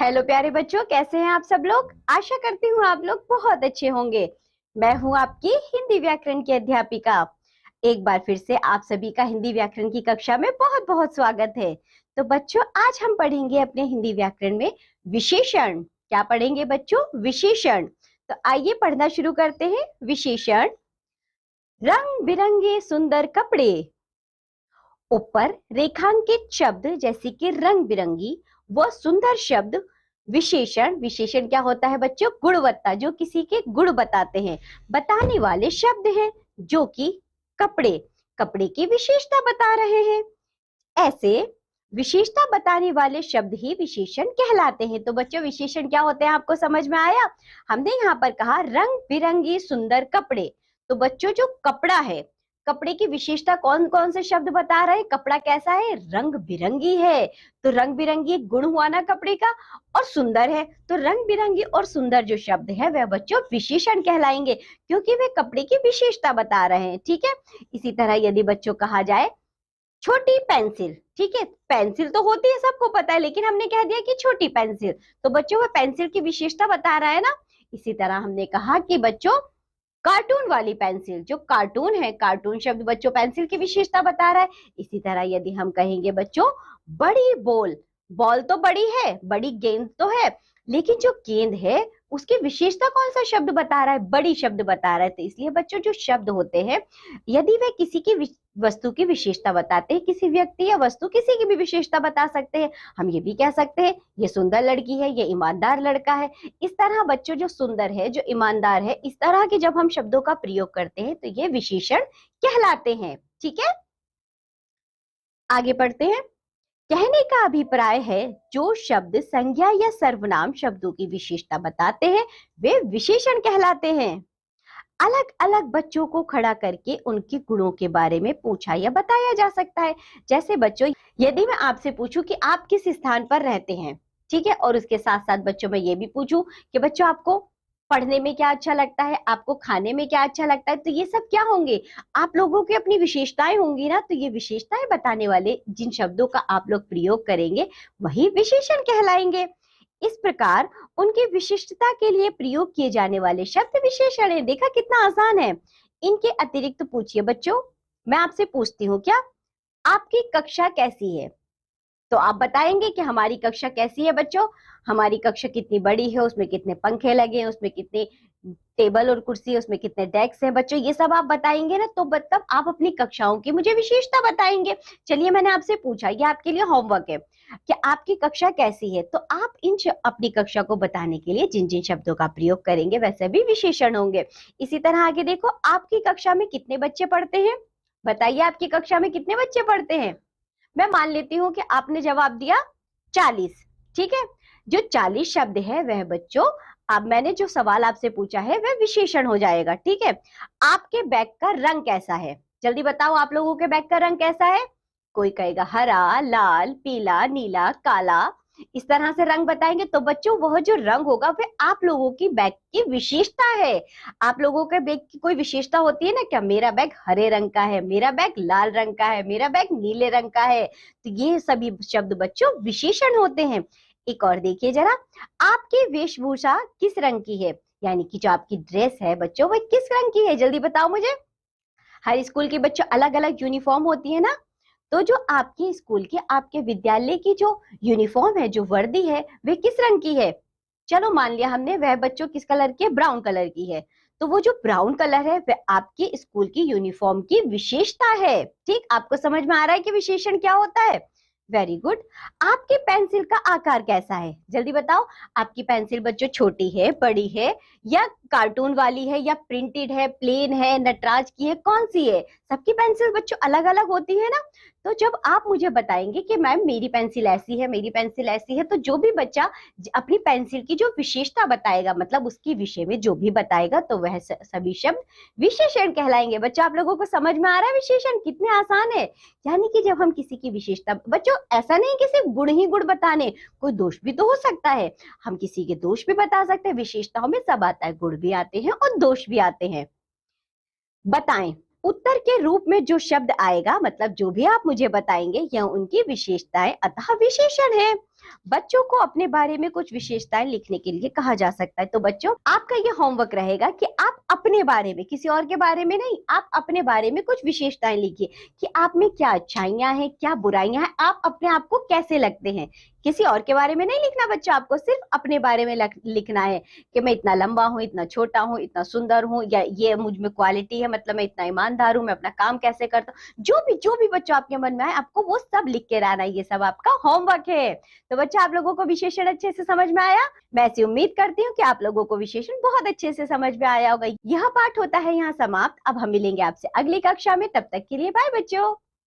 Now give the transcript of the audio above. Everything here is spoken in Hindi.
हेलो प्यारे बच्चों, कैसे हैं आप सब लोग। आशा करती हूँ आप लोग बहुत अच्छे होंगे। मैं हूँ आपकी हिंदी व्याकरण की अध्यापिका। एक बार फिर से आप सभी का हिंदी व्याकरण की कक्षा में बहुत बहुत स्वागत है। तो बच्चों, आज हम पढ़ेंगे अपने हिंदी व्याकरण में विशेषण। क्या पढ़ेंगे बच्चों? विशेषण। तो आइए पढ़ना शुरू करते हैं। विशेषण। रंग बिरंगे सुंदर कपड़े। ऊपर रेखांकित शब्द जैसे कि रंग बिरंगी व सुंदर शब्द विशेषण। विशेषण क्या होता है बच्चों? गुणवत्ता, जो किसी के गुण बताते हैं, बताने वाले शब्द हैं। जो कि कपड़े, कपड़े की विशेषता बता रहे हैं। ऐसे विशेषता बताने वाले शब्द ही विशेषण कहलाते हैं। तो बच्चों, विशेषण क्या होते हैं आपको समझ में आया? हमने यहाँ पर कहा रंग बिरंगी सुंदर कपड़े। तो बच्चों, जो कपड़ा है, कपड़े की विशेषता कौन कौन से शब्द बता रहे हैं? कपड़ा कैसा है? रंग बिरंगी है। तो रंग बिरंगी एक गुण हुआ ना कपड़े का। और सुंदर है, तो रंग बिरंगी और सुंदर जो शब्द है वह बच्चों विशेषण कहलाएंगे, क्योंकि वे कपड़े की विशेषता बता रहे हैं। ठीक है। इसी तरह यदि बच्चों कहा जाए छोटी पेंसिल, ठीक है, पेंसिल तो होती है सबको पता है, लेकिन हमने कह दिया कि छोटी पेंसिल, तो बच्चों वह पेंसिल की विशेषता बता रहा है ना। इसी तरह हमने कहा कि बच्चों कार्टून वाली पेंसिल, जो कार्टून है, कार्टून शब्द बच्चों पेंसिल की विशेषता बता रहा है। इसी तरह यदि हम कहेंगे बच्चों बड़ी बॉल, बॉल तो बड़ी है, बड़ी गेंद तो है, लेकिन जो गेंद है उसकी विशेषता कौन सा शब्द बता रहा है? बड़ी शब्द बता रहा है। तो इसलिए बच्चों जो शब्द होते हैं, यदि वे किसी की वस्तु की विशेषता बताते हैं, किसी व्यक्ति या वस्तु किसी की भी विशेषता बता सकते हैं। हम ये भी कह सकते हैं ये सुंदर लड़की है, ये ईमानदार लड़का है। इस तरह बच्चों जो सुंदर है, जो ईमानदार है, इस तरह के जब हम शब्दों का प्रयोग करते हैं तो ये विशेषण कहलाते हैं। ठीक है, आगे पढ़ते हैं। कहने का अभिप्राय है जो शब्द संज्ञा या सर्वनाम शब्दों की विशेषता बताते हैं वे विशेषण कहलाते हैं। अलग अलग बच्चों को खड़ा करके उनके गुणों के बारे में पूछा या बताया जा सकता है। जैसे बच्चों, यदि मैं आपसे पूछूं कि आप किस स्थान पर रहते हैं, ठीक है, और उसके साथ साथ बच्चों मैं ये भी पूछूं कि बच्चों आपको पढ़ने में क्या अच्छा लगता है, आपको खाने में क्या अच्छा लगता है, तो ये सब क्या होंगे? आप लोगों की अपनी विशेषताएं होंगी ना। तो ये विशेषताएं बताने वाले जिन शब्दों का आप लोग प्रयोग करेंगे वही विशेषण कहलाएंगे। इस प्रकार उनकी विशिष्टता के लिए प्रयोग किए जाने वाले शब्द विशेषण है। देखा कितना आसान है। इनके अतिरिक्त पूछिए बच्चों, मैं आपसे पूछती हूँ, क्या आपकी कक्षा कैसी है? तो आप बताएंगे कि हमारी कक्षा कैसी है बच्चों। हमारी कक्षा कितनी बड़ी है, उसमें कितने पंखे लगे हैं, उसमें कितने टेबल और कुर्सी है, उसमें कितने डेस्क हैं बच्चों, ये सब आप बताएंगे ना। तो मतलब आप अपनी कक्षाओं की मुझे विशेषता बताएंगे। चलिए, मैंने आपसे पूछा, ये आपके लिए होमवर्क है कि आपकी कक्षा कैसी है, तो आप अपनी कक्षा को बताने के लिए जिन जिन शब्दों का प्रयोग करेंगे वैसे भी विशेषण होंगे। इसी तरह आगे देखो, आपकी कक्षा में कितने बच्चे पढ़ते हैं? बताइए, आपकी कक्षा में कितने बच्चे पढ़ते हैं? मैं मान लेती हूँ कि आपने जवाब दिया 40। ठीक है, जो 40 शब्द है वह बच्चों, अब मैंने जो सवाल आपसे पूछा है वह विशेषण हो जाएगा। ठीक है। आपके बैग का रंग कैसा है? जल्दी बताओ, आप लोगों के बैग का रंग कैसा है? कोई कहेगा हरा, लाल, पीला, नीला, काला, इस तरह से रंग बताएंगे। तो बच्चों वह जो रंग होगा वह आप लोगों की बैग की विशेषता है। आप लोगों के बैग की कोई विशेषता होती है ना, क्या मेरा बैग हरे रंग का है, मेरा बैग लाल रंग का है, मेरा बैग नीले रंग का है। तो ये सभी शब्द बच्चों विशेषण होते हैं। एक और देखिए जरा, आपकी वेशभूषा किस रंग की है? यानी कि जो आपकी ड्रेस है बच्चों वह किस रंग की है? जल्दी बताओ मुझे। हर स्कूल के बच्चों अलग अलग यूनिफॉर्म होती है ना। तो जो आपकी स्कूल की, आपके विद्यालय की जो यूनिफॉर्म है, जो वर्दी है, वह किस रंग की है? चलो मान लिया हमने, वह बच्चों किस कलर की है? ब्राउन कलर की है। तो वो जो ब्राउन कलर है वह आपके स्कूल की यूनिफॉर्म की विशेषता है। ठीक, आपको समझ में आ रहा है कि विशेषण क्या होता है? Very good. आपकी पेंसिल का आकार कैसा है? जल्दी बताओ। आपकी पेंसिल बच्चों छोटी है, बड़ी है, या कार्टून वाली है, या प्रिंटेड है, प्लेन है, नटराज की है, कौन सी है? सबकी पेंसिल बच्चों अलग अलग होती है ना। तो जब आप मुझे बताएंगे कि मैम मेरी पेंसिल ऐसी है, मेरी पेंसिल ऐसी है, तो जो भी बच्चा अपनी पेंसिल की जो विशेषता बताएगा, मतलब उसकी विषय में जो भी बताएगा, तो वह सभी शब्द विशेषण कहलाएंगे। बच्चों आप लोगों को समझ में आ रहा है विशेषण कितने आसान है? यानी कि जब हम किसी की विशेषता, बच्चों ऐसा नहीं कि सिर्फ गुण ही गुण बताने, कोई दोष भी तो हो सकता है। हम किसी के दोष भी बता सकते हैं। विशेषताओं में सब आता है, गुण भी आते हैं और दोष भी आते हैं। बताएं, उत्तर के रूप में जो शब्द आएगा, मतलब जो भी आप मुझे बताएंगे, यह उनकी विशेषताएं अतः विशेषण है। बच्चों को अपने बारे में कुछ विशेषताएं लिखने के लिए कहा जा सकता है। तो बच्चों, आपका ये होमवर्क रहेगा कि आप अपने बारे में, किसी और के बारे में नहीं, आप अपने बारे में कुछ विशेषताएं लिखिए कि आप में क्या अच्छाइयां हैं, क्या बुराइयां हैं, आप अपने आप को कैसे लगते हैं। किसी और के बारे में नहीं लिखना बच्चा, आपको सिर्फ अपने बारे में लिखना है कि मैं इतना लंबा हूँ, इतना छोटा हूँ, इतना सुंदर हूँ, या ये मुझ में क्वालिटी है, मतलब मैं इतना ईमानदार हूँ, मैं अपना काम कैसे करता हूँ। जो भी बच्चों आपके मन में आए, आपको वो सब लिख के रहना है। ये सब आपका होमवर्क है। तो बच्चा, आप लोगों को विशेषण अच्छे से समझ में आया? मैं ऐसी उम्मीद करती हूँ कि आप लोगों को विशेषण बहुत अच्छे से समझ में आया होगा। यह पाठ होता है यहाँ समाप्त। अब हम मिलेंगे आपसे अगली कक्षा में, तब तक के लिए बाय बच्चों।